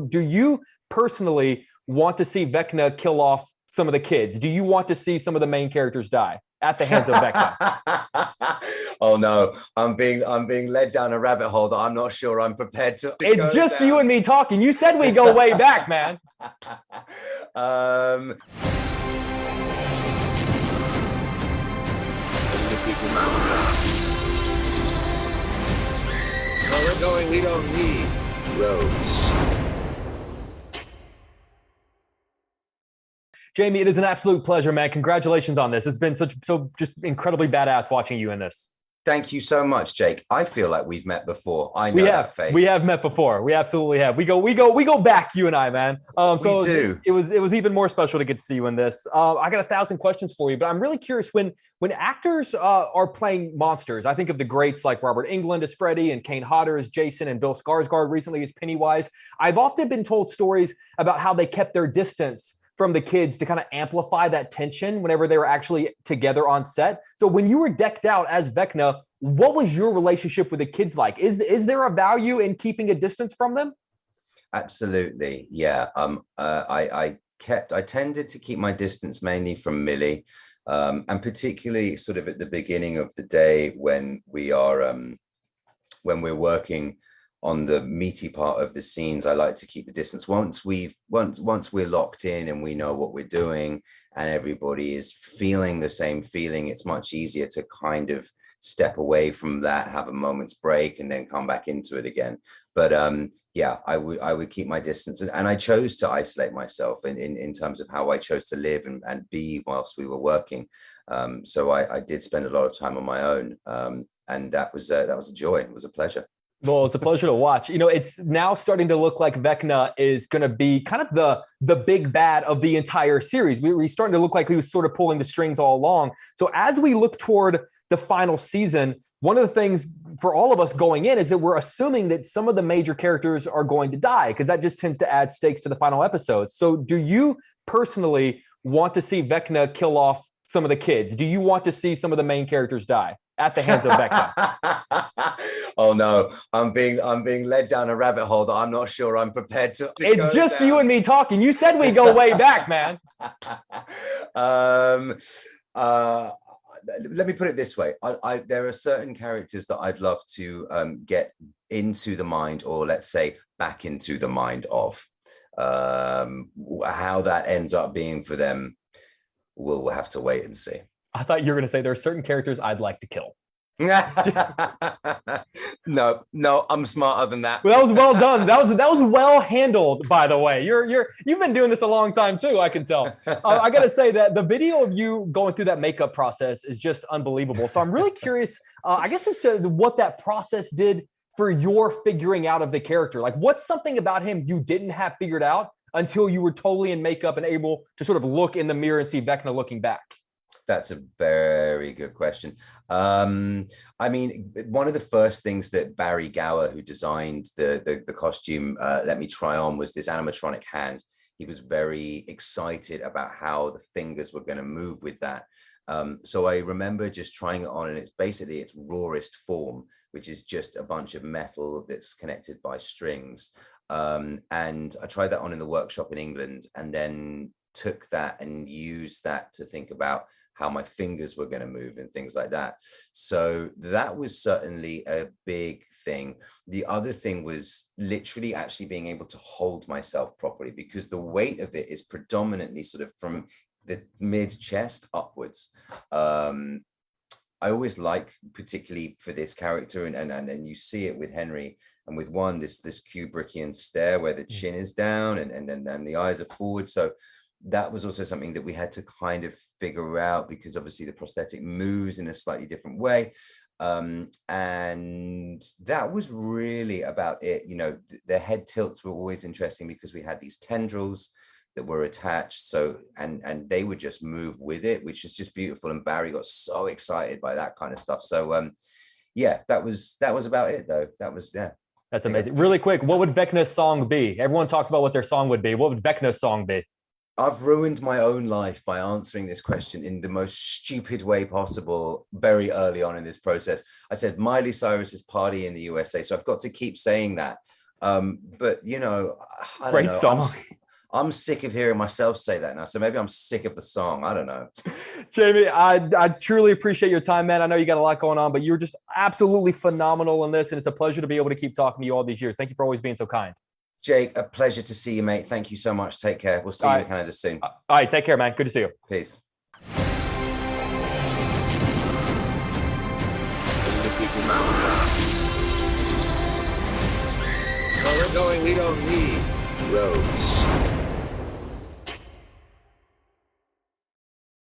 Do you personally want to see Vecna kill off some of the kids? Do you want to see some of the main characters die at the hands of Vecna? Oh no, I'm being led down a rabbit hole that I'm not sure I'm prepared to It's just down. you and me talking. You said we go way back, man. um Where we're going, we don't need roads. Jamie, it is an absolute pleasure, man. Congratulations on this. It's been just incredibly badass watching you in this. Thank you so much, Jake. I feel like we've met before. I know We that have. face. We have met before. We absolutely have. We go back, you and I, man. So we do. It was even more special to get to see you in this. I got 1,000 questions for you, but I'm really curious when actors are playing monsters. I think of the greats like Robert Englund as Freddy and Kane Hodder as Jason and Bill Skarsgård recently as Pennywise. I've often been told stories about how they kept their distance from the kids to kind of amplify that tension whenever they were actually together on set. So when you were decked out as Vecna, what was your relationship with the kids like? Is there a value in keeping a distance from them? Absolutely, yeah. I tended to keep my distance mainly from Millie, and particularly sort of at the beginning of the day when we're working on the meaty part of the scenes. I like to keep a distance. Once we're locked in and we know what we're doing and everybody is feeling the same feeling, it's much easier to kind of step away from that, have a moment's break, and then come back into it again. But yeah, I would keep my distance, and I chose to isolate myself in terms of how I chose to live and be whilst we were working. So I did spend a lot of time on my own, and that was a joy. It was a pleasure. Well, it's a pleasure to watch. You know, it's now starting to look like Vecna is going to be kind of the big bad of the entire series. We're starting to look like he was sort of pulling the strings all along. So as we look toward the final season, one of the things for all of us going in is that we're assuming that some of the major characters are going to die, because that just tends to add stakes to the final episode. So do you personally want to see Vecna kill off some of the kids? Do you want to see some of the main characters die at the hands of Vecna? Oh no, I'm being led down a rabbit hole that I'm not sure I'm prepared to It's just down. you and me talking. You said we go way back, man. Let me put it this way. There are certain characters that I'd love to get into the mind, or let's say back into the mind of. How that ends up being for them, we'll have to wait and see. I thought you were going to say there are certain characters I'd like to kill. No, I'm smarter than that. Well, that was well done. That was well handled, by the way. You've been doing this a long time too, I can tell. I got to say that the video of you going through that makeup process is just unbelievable. So I'm really curious, I guess, as to what that process did for your figuring out of the character. Like, what's something about him you didn't have figured out until you were totally in makeup and able to sort of look in the mirror and see Vecna looking back? That's a very good question. I mean, one of the first things that Barry Gower, who designed the costume, let me try on, was this animatronic hand. He was very excited about how the fingers were going to move with that. So I remember just trying it on, and it's basically its rawest form, which is just a bunch of metal that's connected by strings. And I tried that on in the workshop in England, and then took that and used that to think about how my fingers were going to move and things like that. So that was certainly a big thing. The other thing was literally actually being able to hold myself properly, because the weight of it is predominantly sort of from the mid chest upwards. I always like, particularly for this character, and you see it with Henry and with one, this Kubrickian stare where the chin is down and the eyes are forward. So that was also something that we had to kind of figure out, because obviously the prosthetic moves in a slightly different way. And that was really about it. You know, the head tilts were always interesting because we had these tendrils that were attached. So, and they would just move with it, which is just beautiful. And Barry got so excited by that kind of stuff. So, yeah, that was about it though. That was, yeah. That's amazing. Really quick, what would Vecna's song be? Everyone talks about what their song would be. What would Vecna's song be? I've ruined my own life by answering this question in the most stupid way possible very early on in this process. I said Miley Cyrus's Party in the USA. So I've got to keep saying that. But you know, I don't Great know. song. I'm sick of hearing myself say that now. So maybe I'm sick of the song. I don't know. Jamie, I truly appreciate your time, man. I know you got a lot going on, but you're just absolutely phenomenal in this. And it's a pleasure to be able to keep talking to you all these years. Thank you for always being so kind. Jake, a pleasure to see you, mate. Thank you so much. Take care. We'll see you in Canada soon. All right. Take care, man. Good to see you. Peace. Where we're going, we don't need roads.